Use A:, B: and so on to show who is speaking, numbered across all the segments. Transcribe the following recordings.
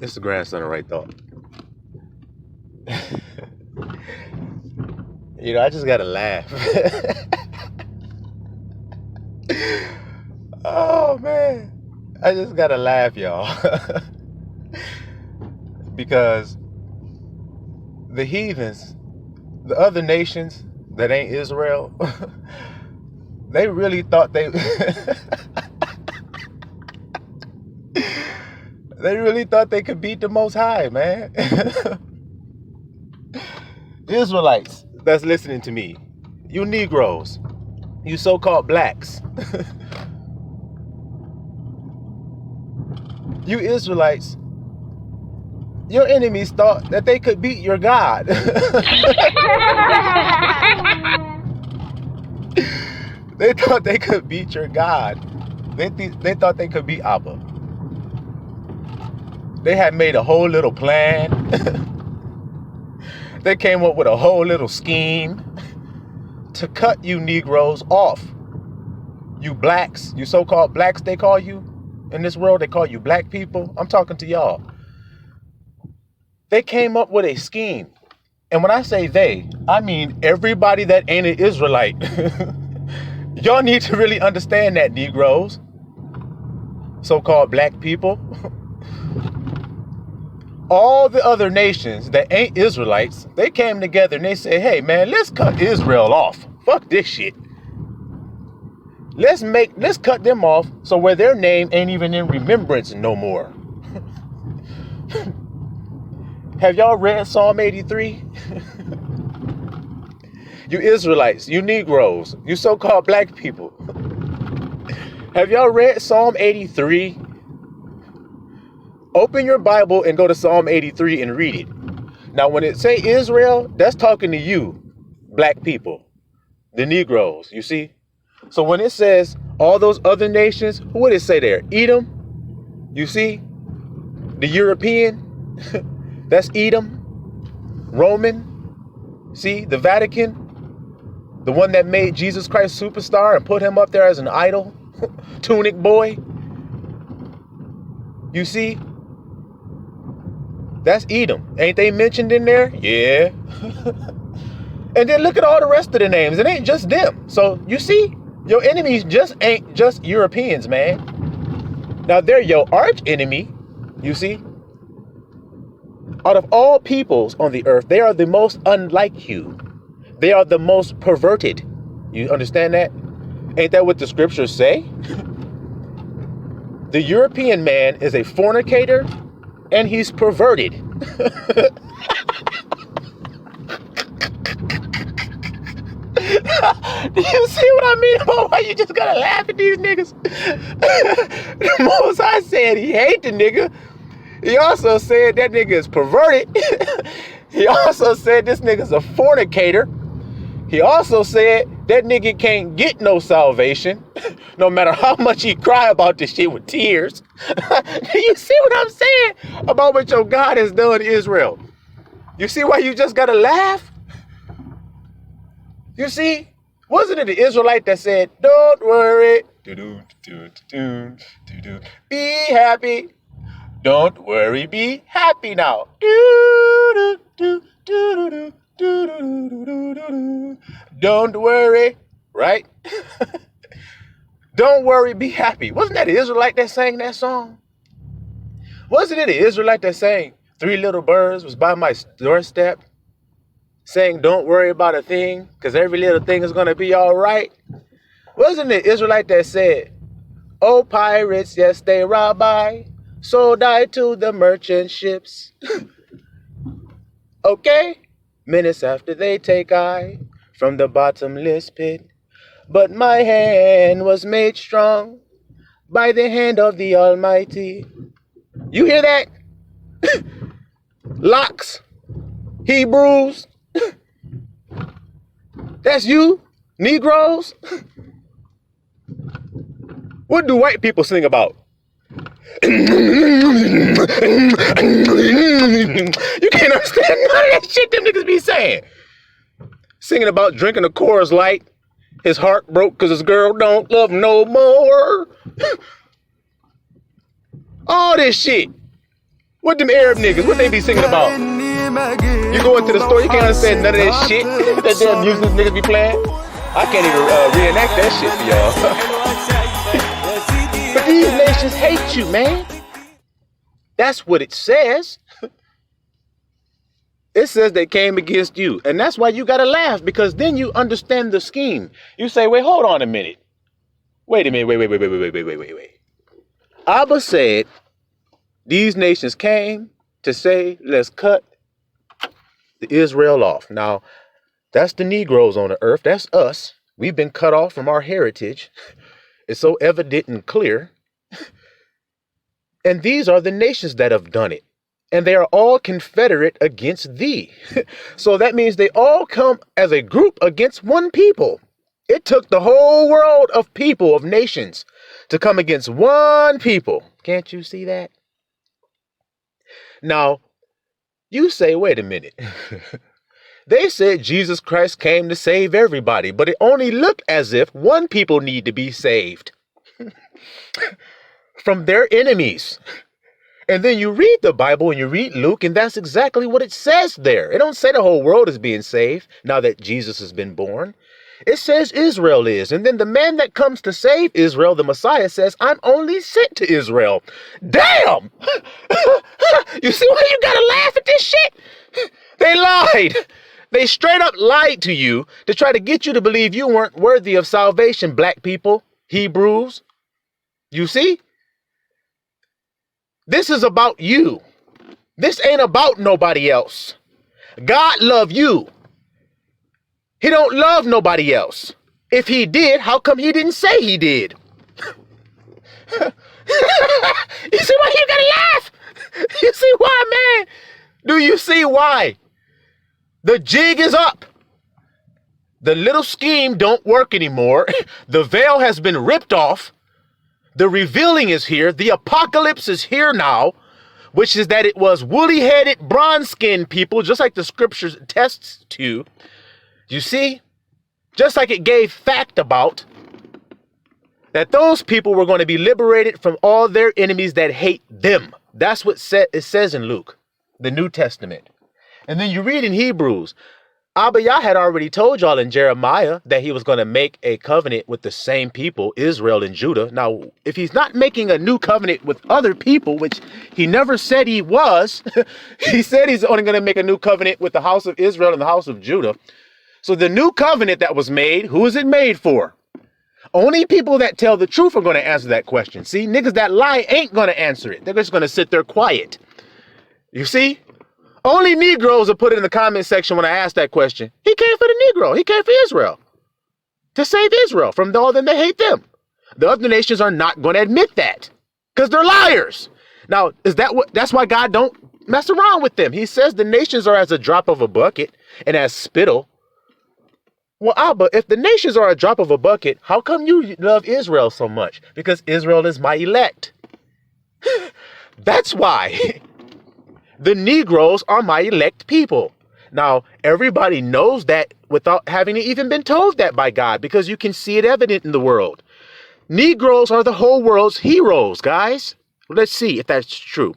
A: It's the grandson right thought. I just gotta laugh. Oh man, I just gotta laugh, y'all. Because the heathens, the other nations that ain't Israel, they really thought they they really thought they could beat the Most High, man. Israelites that's listening to me, you Negroes, you so-called blacks, you Israelites, your enemies thought that they could beat your God. They thought they could beat your God. They thought they could beat Abba. They had made a whole little plan. They came up with a whole little scheme to cut you Negroes off. You blacks, you so-called blacks they call you. In this world, they call you black people. I'm talking to y'all. They came up with a scheme. And when I say they, I mean everybody that ain't an Israelite. Y'all need to really understand that, Negroes. So-called black people. All the other nations that ain't Israelites, they came together and they said, hey man, let's cut Israel off. Fuck this shit. Let's cut them off so where their name ain't even in remembrance no more. Have y'all read Psalm 83? You Israelites, you Negroes, you so-called black people. Have y'all read Psalm 83? Open your Bible and go to Psalm 83 and read it. Now, when it say Israel, that's talking to you, black people, the Negroes, you see? So when it says all those other nations, what did it say there? Edom, you see? The European, that's Edom. Roman, see? The Vatican, the one that made Jesus Christ superstar and put him up there as an idol. Tunic boy. You see? That's Edom. Ain't they mentioned in there? Yeah. And then look at all the rest of the names. It ain't just them. So you see, your enemies just ain't just Europeans, man. Now they're your arch enemy. You see? Out of all peoples on the earth, they are the most unlike you. They are the most perverted. You understand that? Ain't that what the scriptures say? The European man is a fornicator and he's perverted. Do you see what I mean about why you just gotta laugh at these niggas? The Most High said he hate the nigga. He also said that nigga is perverted. He also said this nigga's a fornicator. He also said that nigga can't get no salvation, no matter how much he cry about this shit with tears. Do you see what I'm saying about what your God has done to Israel? You see why you just gotta laugh? You see? Wasn't it the Israelite that said, don't worry, be happy. Don't worry, be happy now. Don't worry, right? Don't worry, be happy. Wasn't that the Israelite that sang that song? Wasn't it the Israelite that sang, 3 little birds was by my doorstep, saying, don't worry about a thing, because every little thing is going to be all right? Wasn't it the Israelite that said, oh, pirates, yes, they rob I, sold I to the merchant ships. Okay? Minutes after they take I from the bottomless pit. But my hand was made strong by the hand of the Almighty. You hear that? Locks, Hebrews. That's you, Negroes. What do white people sing about? You can't understand none of that shit them niggas be saying. Singing about drinking a Coors Light. His heart broke because his girl don't love him no more. All this shit. What them Arab niggas, what they be singing about? You go into the store, you can't understand none of that shit. That damn music niggas be playing. I can't even reenact that shit for y'all. But these nations hate you, man. That's what it says. It says they came against you. And that's why you got to laugh, because then you understand the scheme. You say, wait, hold on a minute. Wait a minute. Wait. Abba said these nations came to say, let's cut the Israel off. Now, that's the Negroes on the earth. That's us. We've been cut off from our heritage. It's so evident and clear. And these are the nations that have done it. And they are all confederate against thee. So that means they all come as a group against one people. It took the whole world of people, of nations, to come against one people. Can't you see that? Now, you say, wait a minute. They said Jesus Christ came to save everybody, but it only looked as if one people need to be saved from their enemies. And then you read the Bible and you read Luke, and that's exactly what it says there. It don't say the whole world is being saved now that Jesus has been born. It says Israel is. And then the man that comes to save Israel, the Messiah, says, I'm only sent to Israel. Damn! You see why you gotta laugh at this shit? They lied. They straight up lied to you to try to get you to believe you weren't worthy of salvation, black people, Hebrews. You see? This is about you. This ain't about nobody else. God love you. He don't love nobody else. If he did, how come he didn't say he did? You see why you gotta laugh? You see why, man? Do you see why? The jig is up. The little scheme don't work anymore. The veil has been ripped off. The revealing is here. The apocalypse is here now, which is that it was woolly-headed, bronze-skinned people, just like the scriptures attests to. You see? Just like it gave fact about that those people were going to be liberated from all their enemies that hate them. That's what it says in Luke, the New Testament. And then you read in Hebrews, Abba Yah had already told y'all in Jeremiah that he was going to make a covenant with the same people, Israel and Judah. Now, if he's not making a new covenant with other people, which he never said he was, he said he's only going to make a new covenant with the house of Israel and the house of Judah. So the new covenant that was made, who is it made for? Only people that tell the truth are going to answer that question. See, niggas that lie ain't going to answer it. They're just going to sit there quiet. You see? Only Negroes will put it in the comment section when I ask that question. He came for the Negro. He came for Israel. To save Israel from all them that hate them. The other nations are not going to admit that. Because they're liars. Now, that's why God don't mess around with them. He says the nations are as a drop of a bucket and as spittle. Well, Abba, if the nations are a drop of a bucket, how come you love Israel so much? Because Israel is my elect. That's why. The Negroes are my elect people. Now, everybody knows that without having even been told that by God, because you can see it evident in the world. Negroes are the whole world's heroes, guys. Let's see if that's true.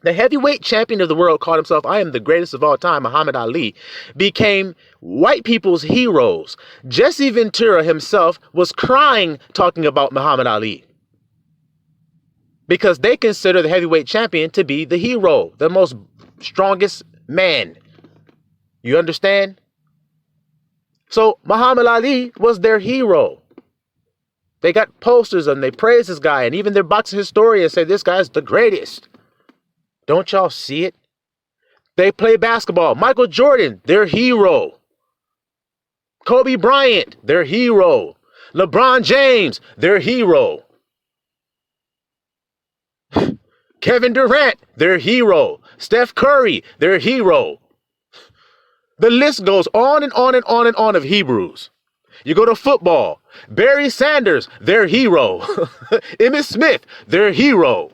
A: The heavyweight champion of the world called himself, I am the greatest of all time, Muhammad Ali, became white people's heroes. Jesse Ventura himself was crying talking about Muhammad Ali. Because they consider the heavyweight champion to be the hero, the most strongest man. You understand? So Muhammad Ali was their hero. They got posters and they praise this guy, and even their boxing historians say this guy's the greatest. Don't y'all see it? They play basketball. Michael Jordan, their hero. Kobe Bryant, their hero. LeBron James, their hero. Kevin Durant, their hero. Steph Curry, their hero. The list goes on and on and on and on of Hebrews. You go to football. Barry Sanders, their hero. Emmitt Smith, their hero.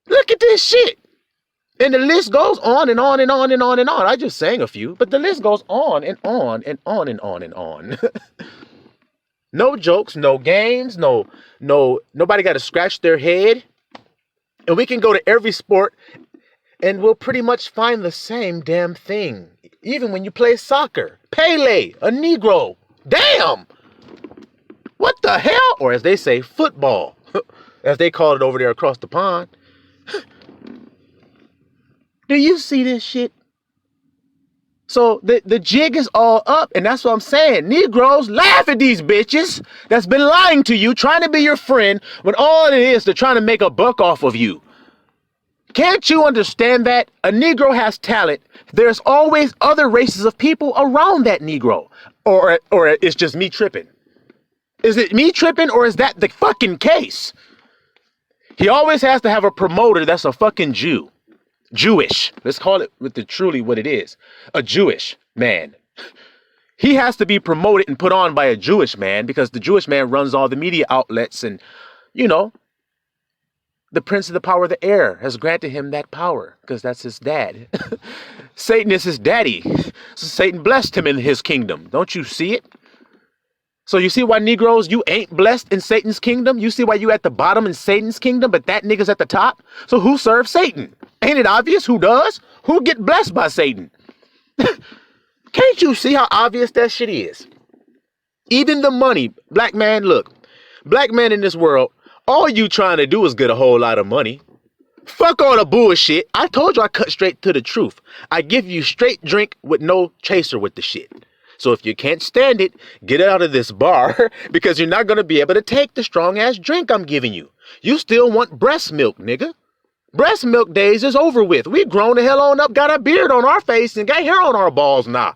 A: Look at this shit. And the list goes on and on and on and on and on. I just sang a few, but the list goes on and on and on and on and on. No jokes, no games, nobody got to scratch their head. And we can go to every sport and we'll pretty much find the same damn thing. Even when you play soccer. Pele, a Negro. Damn! What the hell? Or as they say, football. As they call it over there across the pond. Do you see this shit? So the jig is all up, and that's what I'm saying. Negroes, laugh at these bitches that's been lying to you, trying to be your friend, when all it is, they're trying to make a buck off of you. Can't you understand that? A Negro has talent. There's always other races of people around that Negro. Or it's just me tripping. Is it me tripping, or is that the fucking case? He always has to have a promoter that's a fucking Jew. Jewish. Let's call it with the truly what it is. A Jewish man. He has to be promoted and put on by a Jewish man because the Jewish man runs all the media outlets and, you know, the prince of the power of the air has granted him that power because that's his dad. Satan is his daddy. So Satan blessed him in his kingdom. Don't you see it? So you see why Negroes, you ain't blessed in Satan's kingdom? You see why you at the bottom in Satan's kingdom, but that nigga's at the top? So who serves Satan? Ain't it obvious who does? Who get blessed by Satan? Can't you see how obvious that shit is? Even the money. Black man, look. Black man in this world, all you trying to do is get a whole lot of money. Fuck all the bullshit. I told you I cut straight to the truth. I give you straight drink with no chaser with the shit. So if you can't stand it, get out of this bar because you're not going to be able to take the strong ass drink I'm giving you. You still want breast milk, nigga. Breast milk days is over with. We grown the hell on up, got a beard on our face and got hair on our balls now.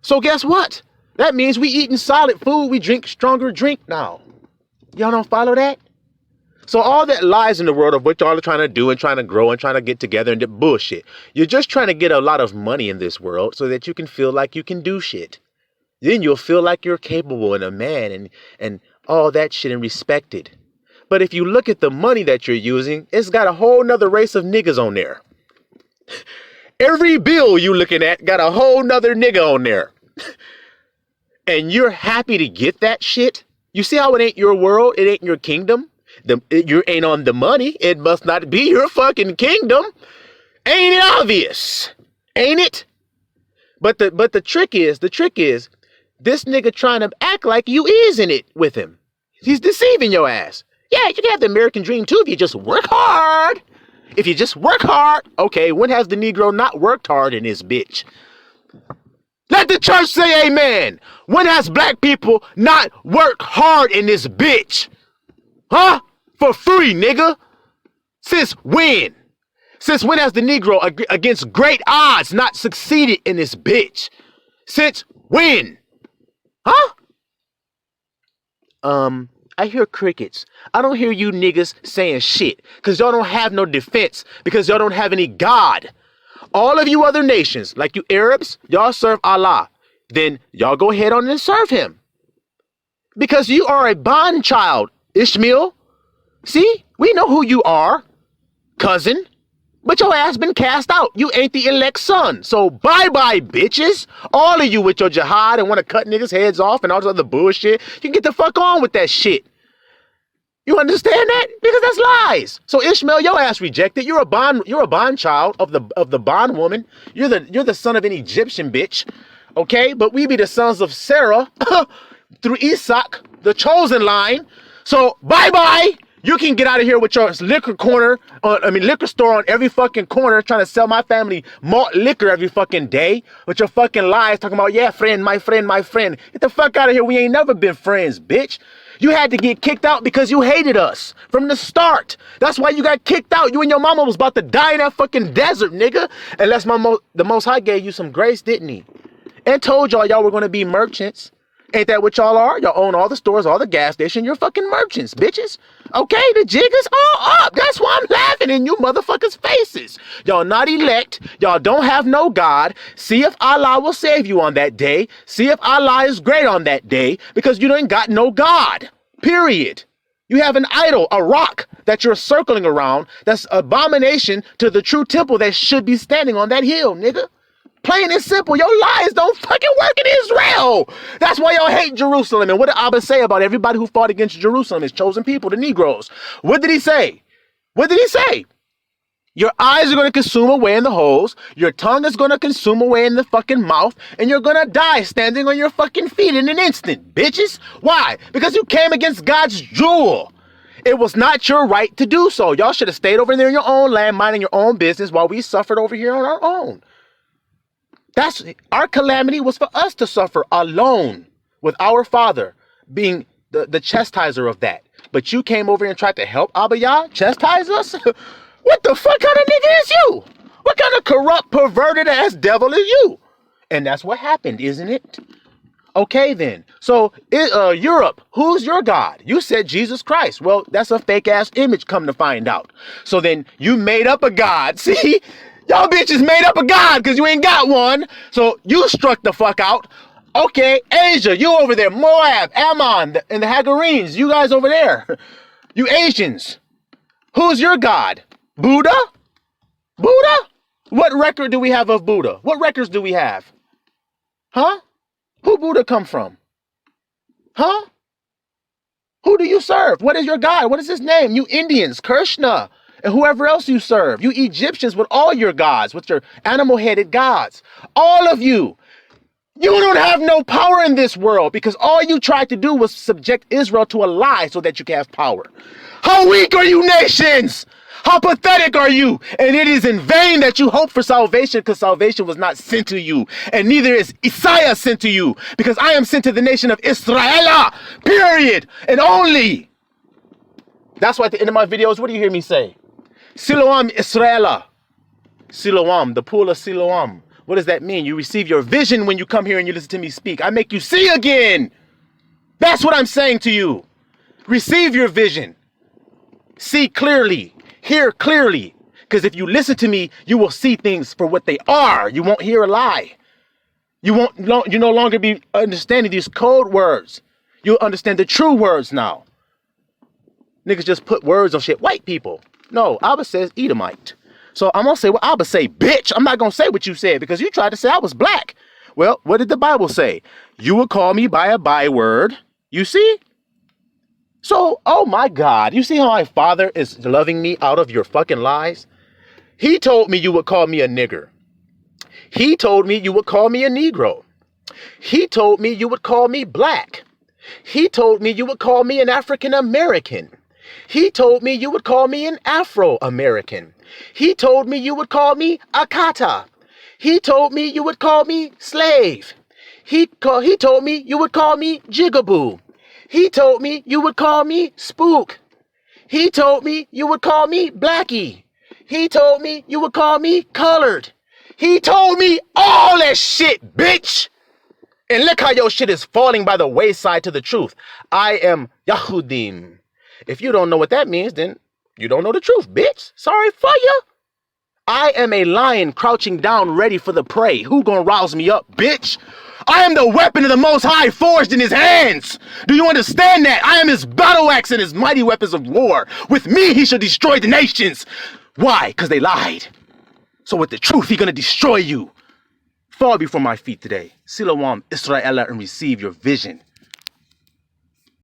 A: So guess what? That means we eating solid food. We drink stronger drink now. Y'all don't follow that? So all that lies in the world of what y'all are trying to do and trying to grow and trying to get together and do bullshit. You're just trying to get a lot of money in this world so that you can feel like you can do shit. Then you'll feel like you're capable and a man and all that shit and respected. But if you look at the money that you're using, it's got a whole nother race of niggas on there. Every bill you looking at got a whole nother nigga on there. And you're happy to get that shit? You see how it ain't your world? It ain't your kingdom? You ain't on the money. It must not be your fucking kingdom. Ain't it obvious? Ain't it? But the trick is, this nigga trying to act like you is in it with him. He's deceiving your ass. Yeah, you can have the American dream too if you just work hard. If you just work hard. Okay, when has the Negro not worked hard in this bitch? Let the church say amen. When has black people not worked hard in this bitch? Huh? For free, nigga. Since when? Since when has the Negro against great odds not succeeded in this bitch? Since when? Huh? I hear crickets. I don't hear you niggas saying shit. Because y'all don't have no defense. Because y'all don't have any God. All of you other nations, like you Arabs, y'all serve Allah. Then y'all go ahead on and serve him. Because you are a bond child, Ishmael. See, we know who you are, cousin. But your ass been cast out. You ain't the elect son. So bye-bye, bitches. All of you with your jihad and want to cut niggas' heads off and all this other bullshit. You can get the fuck on with that shit. You understand that? Because that's lies. So Ishmael, your ass rejected. You're a bond child of the bond woman. You're the son of an Egyptian bitch. Okay? But we be the sons of Sarah through Isaac, the chosen line. So bye-bye. You can get out of here with your liquor store on every fucking corner trying to sell my family malt liquor every fucking day with your fucking lies talking about, yeah, friend, my friend, my friend. Get the fuck out of here. We ain't never been friends, bitch. You had to get kicked out because you hated us from the start. That's why you got kicked out. You and your mama was about to die in that fucking desert, nigga. Unless the Most High gave you some grace, didn't he? And told y'all were going to be merchants. Ain't that what y'all are? Y'all own all the stores, all the gas stations. You're fucking merchants, bitches. Okay, the jig is all up. That's why I'm laughing in you motherfuckers' faces. Y'all not elect. Y'all don't have no God. See if Allah will save you on that day. See if Allah is great on that day because you ain't got no God. Period. You have an idol, a rock that you're circling around. That's abomination to the true temple that should be standing on that hill, nigga. Plain and simple, your lies don't fucking work in Israel. That's why y'all hate Jerusalem. And what did Abba say about everybody who fought against Jerusalem, his chosen people, the Negroes? What did he say? What did he say? Your eyes are going to consume away in the holes. Your tongue is going to consume away in the fucking mouth. And you're going to die standing on your fucking feet in an instant, bitches. Why? Because you came against God's jewel. It was not your right to do so. Y'all should have stayed over there in your own land, minding your own business while we suffered over here on our own. Our calamity was for us to suffer alone, with our Father being the chastiser of that. But you came over here and tried to help Abba Yah chastise us? What the fuck kind of nigga is you? What kind of corrupt, perverted ass devil is you? And that's what happened, isn't it? Okay, then. So, Europe, who's your God? You said Jesus Christ. Well, that's a fake ass image, come to find out. So then you made up a God. See? Y'all bitches made up a God because you ain't got one. So you struck the fuck out. Okay, Asia, you over there. Moab, Ammon, and the Hagarenes, you guys over there. You Asians. Who's your God? Buddha? Buddha? What record do we have of Buddha? What records do we have? Huh? Who Buddha come from? Huh? Who do you serve? What is your God? What is his name? You Indians, Krishna, and whoever else you serve. You Egyptians with all your gods, with your animal-headed gods. All of you. You don't have no power in this world because all you tried to do was subject Israel to a lie so that you can have power. How weak are you nations? How pathetic are you? And it is in vain that you hope for salvation because salvation was not sent to you. And neither is Isaiah sent to you because I am sent to the nation of Israel, period, and only. That's why at the end of my videos, what do you hear me say? Siloam Israel. Siloam, the pool of Siloam. What does that mean? You receive your vision when you come here and you listen to me speak. I make you see again. That's what I'm saying to you. Receive your vision. See clearly. Hear clearly. Because if you listen to me, you will see things for what they are. You won't hear a lie. You no longer be understanding these code words. You'll understand the true words now. Niggas just put words on shit. White people. No, Abba says Edomite. So I'm going to say what Abba say, bitch. I'm not going to say what you said because you tried to say I was black. Well, what did the Bible say? You would call me by a byword. You see? So, oh my God. You see how my father is loving me out of your fucking lies? He told me you would call me a nigger. He told me you would call me a Negro. He told me you would call me black. He told me you would call me an African American. He told me you would call me an Afro-American. He told me you would call me Akata. He told me you would call me slave. He told me you would call me jigaboo. He told me you would call me spook. He told me you would call me blackie. He told me you would call me colored. He told me all that shit, bitch. And look how your shit is falling by the wayside to the truth. I am Yahudim. If you don't know what that means, then you don't know the truth, bitch. Sorry for you. I am a lion crouching down ready for the prey. Who gonna rouse me up, bitch? I am the weapon of the Most High forged in his hands. Do you understand that? I am his battle axe and his mighty weapons of war. With me, he shall destroy the nations. Why? Because they lied. So with the truth, he's gonna destroy you. Fall before my feet today. Siloam Israel and receive your vision.